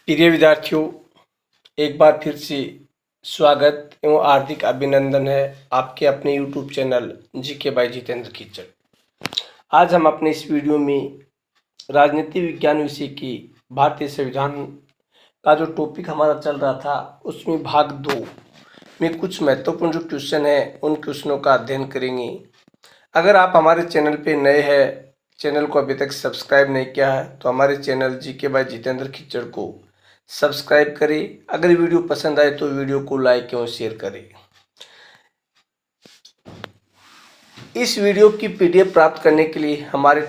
प्रिय विद्यार्थियों, एक बार फिर से स्वागत एवं हार्दिक अभिनंदन है आपके अपने YouTube channel GK by Jitendra Khichar. आज हम अपने इस वीडियो में राजनीति विज्ञान विषय की भारतीय संविधान का जो टॉपिक हमारा चल रहा था उसमें भाग 2 में कुछ महत्वपूर्ण जो क्वेश्चन है उन क्वेश्चनों का अध्ययन करेंगे। अगर आप हमारे चैनल पे नए हैं, चैनल को अभी तक सब्सक्राइब नहीं किया है तो हमारे channel GK by Jitendra Khichar को सब्सक्राइब करें। अगर वीडियो पसंद आए तो वीडियो को लाइक एवं शेयर करें। इस वीडियो की पीडीएफ प्राप्त करने के लिए हमारे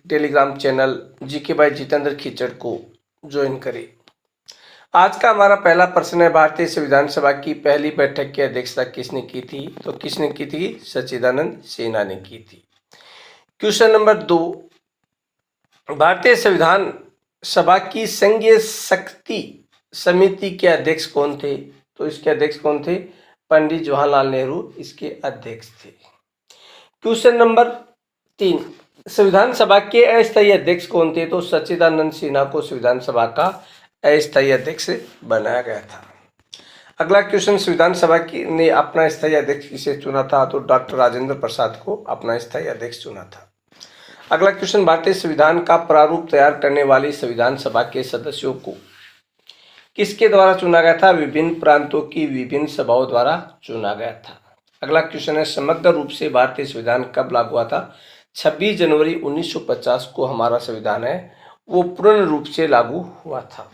Telegram channel GK by Jitendra Khichar को ज्वाइन करें। आज का हमारा पहला प्रश्न है, भारतीय संविधान सभा की पहली बैठक की अध्यक्षता किसने की थी? तो किसने की थी? सच्चिदानंद सिन्हा ने की थी। क्वेश्चन नंबर 2, भारतीय संविधान सभा की संघीय शक्ति समिति के अध्यक्ष कौन थे? तो इसके अध्यक्ष कौन थे? पंडित जवाहरलाल नेहरू इसके अध्यक्ष थे। क्वेश्चन नंबर 3, संविधान सभा के अस्थायी अध्यक्ष कौन थे? तो सच्चिदानंद सिन्हा को संविधान सभा का अस्थायी अध्यक्ष बनाया गया था। अगला क्वेश्चन, संविधान सभा की ने अपना स्थायी अध्यक्ष किसे चुना था? तो डॉक्टर राजेंद्र प्रसाद को अपना स्थायी अध्यक्ष चुना था। अगला क्वेश्चन, भारतीय संविधान का प्रारूप तैयार करने वाली संविधान सभा के सदस्यों को किसके द्वारा चुना गया था? विभिन्न प्रांतों की विभिन्न सभाओं द्वारा चुना गया था। अगला क्वेश्चन है, समग्र रूप से भारतीय संविधान कब लागू हुआ था? 26 जनवरी 1950 को हमारा संविधान है वो पूर्ण रूप से लागू हुआ था।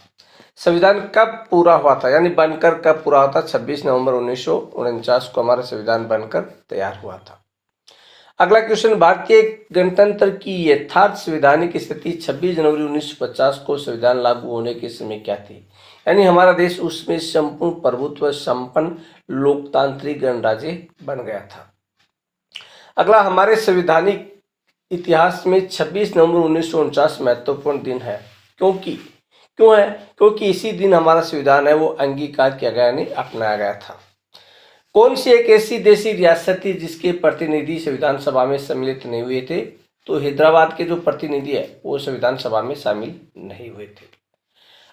संविधान कब पूरा हुआ था, यानी बनकर कब पूरा हुआ था? 26 नवंबर 1949 को हमारा संविधान बनकर तैयार हुआ था। अगला क्वेश्चन, भारतीय गणतंत्र की यथार्थ संवैधानिक स्थिति 26 जनवरी 1950 को संविधान लागू होने के समय क्या थी? यानी हमारा देश उसमें संपूर्ण प्रभुत्व संपन्न लोकतांत्रिक गणराज्य बन गया था। अगला, हमारे संवैधानिक इतिहास में 26 नवंबर 1949 महत्वपूर्ण दिन है। क्यों है? क्योंकि इसी दिन हमारा संविधान है वो अंगीकार किया गया, यानी अपनाया गया था। कौन सी एक ऐसी देशी रियासत थी जिसके प्रतिनिधि संविधान सभा में सम्मिलित नहीं हुए थे? तो हैदराबाद के जो प्रतिनिधि है वो संविधान सभा में शामिल नहीं हुए थे।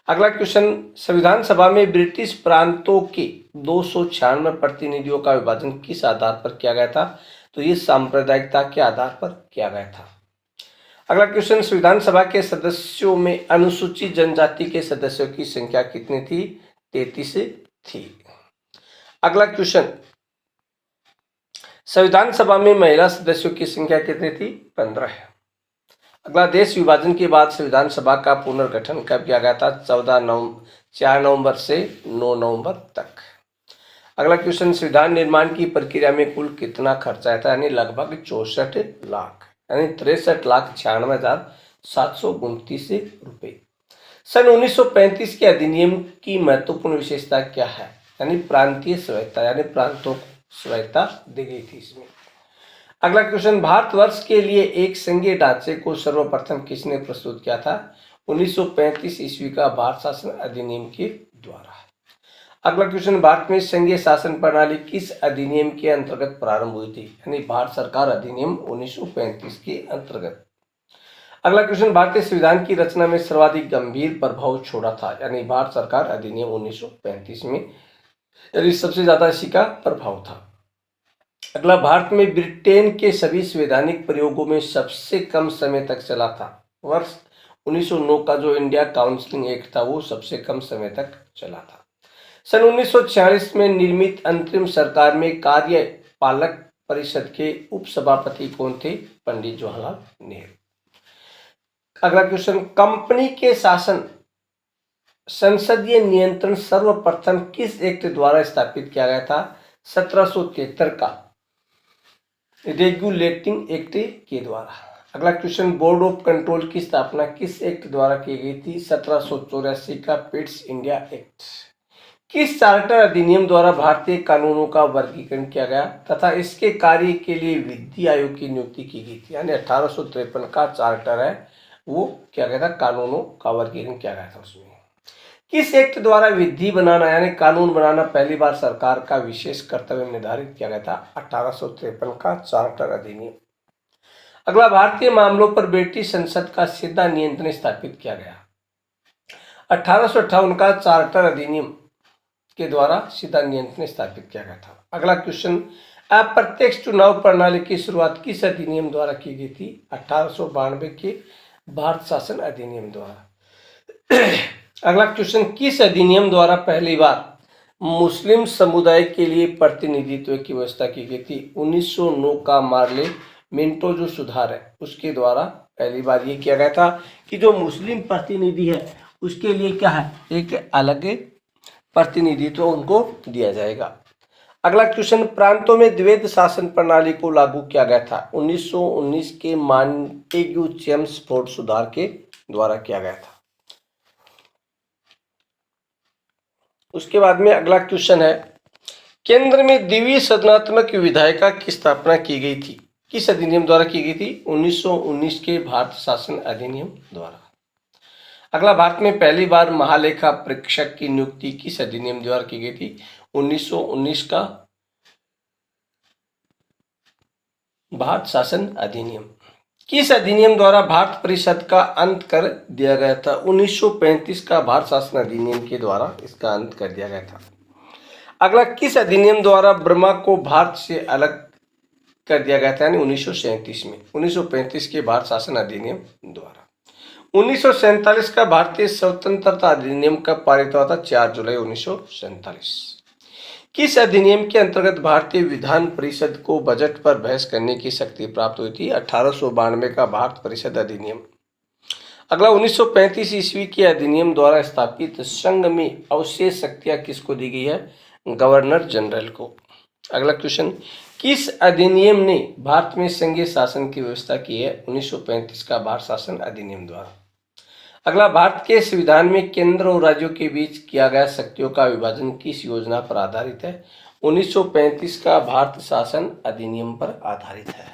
अगला क्वेश्चन, संविधान सभा में ब्रिटिश प्रांतों के 296 प्रतिनिधियों का विभाजन किस आधार पर किया गया था? तो ये सांप्रदायिकता के आधार पर किया गया था। अगला क्वेश्चन, संविधान सभा के सदस्यों में अनुसूचित जनजाति के सदस्यों की संख्या कितनी थी? 33 थी। अगला क्वेश्चन, संविधान सभा में महिला सदस्यों की संख्या कितनी थी? 15 है। अगला, देश विभाजन के बाद संविधान सभा का पुनर्गठन कब किया गया था? 4 नवंबर से 9 नवंबर तक। अगला क्वेश्चन, संविधान निर्माण की प्रक्रिया में कुल कितना खर्चा आया था? यानी लगभग 64 लाख, यानी 63,96,729 रुपए। सन 1935 के अधिनियम की महत्वपूर्ण विशेषता क्या है? यानी प्रांतीय स्वायत्ता, यानी प्रांतों को स्वायत्ता दी गई थी इसमें। अगला क्वेश्चन, भारतवर्ष के लिए एक संघीय ढांचे को सर्वप्रथम किसने प्रस्तुत किया था? 1935 ईस्वी का भारत शासन अधिनियम के द्वारा। अगला क्वेश्चन, भारत में संघीय शासन प्रणाली किस अधिनियम के अंतर्गत प्रारंभ हुई थी? यानी भारत सरकार अधिनियम 1935 के अंतर्गत। अगला क्वेश्चन, भारतीय संविधान की रचना में सर्वाधिक गंभीर प्रभाव छोड़ा था? यानी भारत सरकार अधिनियम 1935 में, यानी सबसे ज्यादा इसी का प्रभाव था। अगला, भारत में ब्रिटेन के सभी संवैधानिक प्रयोगों में सबसे कम समय तक चला था? वर्ष 1909 का जो इंडिया काउंसिलिंग एक्ट था वो सबसे कम समय तक चला था। सन 1946 में निर्मित अंतरिम सरकार में कार्यपालक परिषद के उपसभापति कौन थे? पंडित जवाहरलाल नेहरू। अगला क्वेश्चन, कंपनी के शासन संसदीय नियंत्रण सर्वप्रथम किस एक्ट द्वारा स्थापित किया गया था? 1773 का रेगुलेटिंग एक्ट के द्वारा। अगला क्वेश्चन, बोर्ड ऑफ कंट्रोल की स्थापना किस एक्ट द्वारा की गई थी? 1784 का पिट्स इंडिया एक्ट। किस चार्टर अधिनियम द्वारा भारतीय कानूनों का वर्गीकरण किया गया तथा इसके कार्य के लिए विधि आयोग की नियुक्ति की गई थी? यानी 1853 का चार्टर है वो क्या गया था? कानूनों का वर्गीकरण किया गया था उसमें। किस एक्ट द्वारा विधि बनाना यानी कानून बनाना पहली बार सरकार का विशेष कर्तव्य निर्धारित किया गया था? 1853 का चार्टर अधिनियम। अगला, भारतीय मामलों पर ब्रिटिश संसद का सीधा नियंत्रण स्थापित किया गया? 1858 का चार्टर अधिनियम के द्वारा सीधा नियंत्रण स्थापित किया गया था। अगला क्वेश्चन, अप्रत्यक्ष चुनाव प्रणाली की शुरुआत किस अधिनियम द्वारा की गई थी? 1892 के भारत शासन अधिनियम द्वारा। अगला क्वेश्चन, किस अधिनियम द्वारा पहली बार मुस्लिम समुदाय के लिए प्रतिनिधित्व की व्यवस्था की गई थी? 1909 का मार्ले मिंटो जो सुधार है उसके द्वारा पहली बार ये किया गया था कि जो मुस्लिम प्रतिनिधि है उसके लिए क्या है, एक अलग प्रतिनिधित्व उनको दिया जाएगा। अगला क्वेश्चन, प्रांतों में द्वैध शासन प्रणाली को लागू किया गया था? 1919 के मॉन्टेग्यू चेम्सफोर्ड सुधार के द्वारा किया गया था। उसके बाद में अगला क्वेश्चन है, केंद्र में द्विसदनात्मक विधायिका की स्थापना की गई थी? किस अधिनियम द्वारा की गई थी? 1919 के भारत शासन अधिनियम द्वारा। अगला, भारत में पहली बार महालेखा परीक्षक की नियुक्ति किस अधिनियम द्वारा की गई थी? 1919 का भारत शासन अधिनियम। किस अधिनियम द्वारा भारत परिषद का अंत कर दिया गया था? 1935 का भारत शासन अधिनियम के द्वारा इसका अंत कर दिया गया था। अगला, किस अधिनियम द्वारा बर्मा को भारत से अलग कर दिया गया था? यानी 1937 में। 1935 के भारत शासन अधिनियम द्वारा। 1947 का भारतीय स्वतंत्रता अधिनियम कब पारित हुआ था? 4 जुलाई 1947। किस अधिनियम के अंतर्गत भारतीय विधान परिषद को बजट पर बहस करने की शक्ति प्राप्त हुई थी? 1892 का भारत परिषद अधिनियम। अगला, 1935 ईस्वी के अधिनियम द्वारा स्थापित संघ में अवशेष शक्तियां किसको दी गई है? गवर्नर जनरल को। अगला क्वेश्चन, किस अधिनियम ने भारत में संघीय शासन की व्यवस्था की है? 1935 का भारत शासन अधिनियम द्वारा। अगला, भारत के संविधान में केंद्र और राज्यों के बीच किया गया शक्तियों का विभाजन किस योजना पर आधारित है? 1935 का भारत शासन अधिनियम पर आधारित है।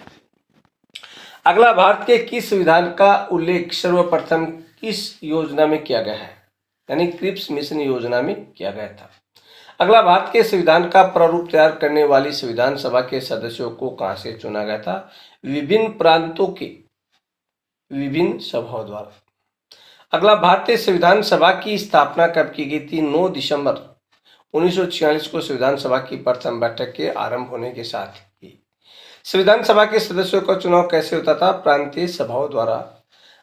अगला, भारत के किस संविधान का उल्लेख सर्वप्रथम किस योजना में किया गया है? यानी क्रिप्स मिशन योजना में किया गया था। अगला, भारत के संविधान का प्रारूप तैयार करने वाली संविधान सभा के सदस्यों को कहां से चुना गया था? विभिन्न प्रांतों के विभिन्न सभाओं द्वारा। अगला, भारतीय संविधान सभा की स्थापना कब की गई थी? 9 दिसंबर 1946 को संविधान सभा की प्रथम बैठक के आरंभ होने के साथ ही। संविधान सभा के सदस्यों का चुनाव कैसे होता था? प्रांतीय सभाओं द्वारा।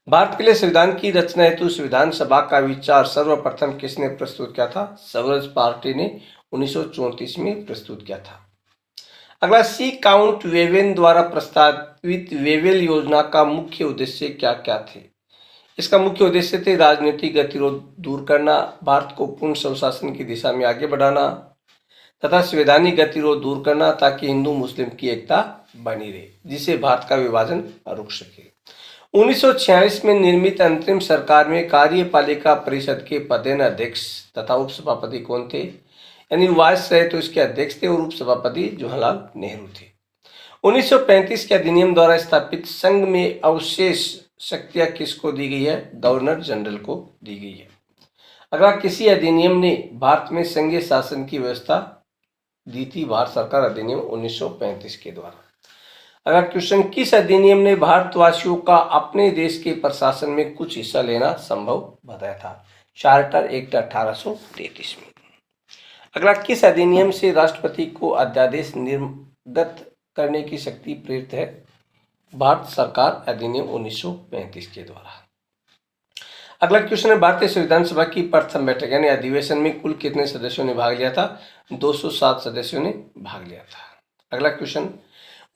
भारत के लिए संविधान की रचना हेतु संविधान सभा का विचार सर्वप्रथम किसने प्रस्तुत किया था? स्वराज पार्टी ने 1934 में प्रस्तुत किया था। अगला, सी काउंट वेवेन द्वारा प्रस्तावित वेवेल योजना का मुख्य उद्देश्य क्या क्या थे? इसका मुख्य उद्देश्य थे राजनीतिक गतिरोध दूर करना, भारत को पूर्ण स्वशासन की दिशा में आगे बढ़ाना तथा संवैधानिक गतिरोध दूर करना ताकि हिंदू मुस्लिम की एकता बनी रहे, जिससे भारत का विभाजन रुक सके। 1946 में निर्मित अंतरिम सरकार में कार्यपालिका परिषद के पदेन अध्यक्ष तथा उपसभापति कौन थे? यानी वाइस रहे तो इसके अध्यक्ष थे और उपसभापति जवाहरलाल नेहरू थे। 1935 के अधिनियम द्वारा स्थापित संघ में अवशेष शक्तियां किसको दी गई है? गवर्नर जनरल को दी गई है। अगर किसी अधिनियम ने भारत में संघीय शासन की व्यवस्था दी थी? भारत सरकार अधिनियम 1935 के द्वारा। अगर क्वेश्चन, किस अधिनियम ने भारतवासियों का अपने देश के प्रशासन में कुछ हिस्सा लेना संभव बताया था? चार्टर एक्ट 1833 में। अगला, किस अधिनियम से राष्ट्रपति को अध्यादेश निर्गत करने की शक्ति प्रेरित है? भारत सरकार अधिनियम 1935 के द्वारा। अगला क्वेश्चन है, भारतीय संविधान सभा की प्रथम बैठक यानी अधिवेशन में कुल कितने सदस्यों ने भाग लिया था? 207 सदस्यों ने भाग लिया था। अगला क्वेश्चन,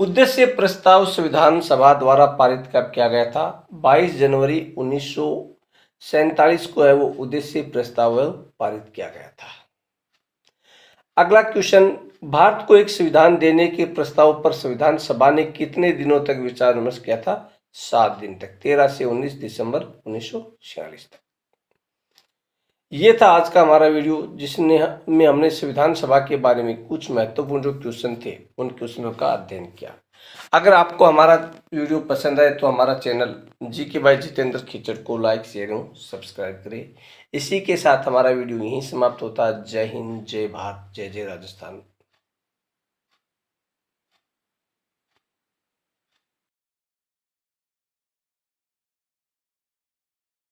उद्देश्य प्रस्ताव संविधान सभा द्वारा पारित कब किया गया था? 22 जनवरी 1947 को है वो उद्देश्य प्रस्ताव पारित किया गया था। अगला क्वेश्चन, भारत को एक संविधान देने के प्रस्ताव पर संविधान सभा ने कितने दिनों तक विचार विमर्श किया था? 7 दिन तक, 13 से 19 दिसंबर 1946 तक। ये था आज का हमारा वीडियो जिसमें हमने संविधान सभा के बारे में कुछ महत्वपूर्ण जो क्वेश्चन थे उन क्वेश्चनों का अध्ययन किया। अगर आपको हमारा वीडियो पसंद आए तो हमारा channel GK by Jitendra Khichar को लाइक शेयर और सब्सक्राइब करें। इसी के साथ हमारा वीडियो यहीं समाप्त होता है। जय हिंद, जय भारत, जय जय राजस्थान।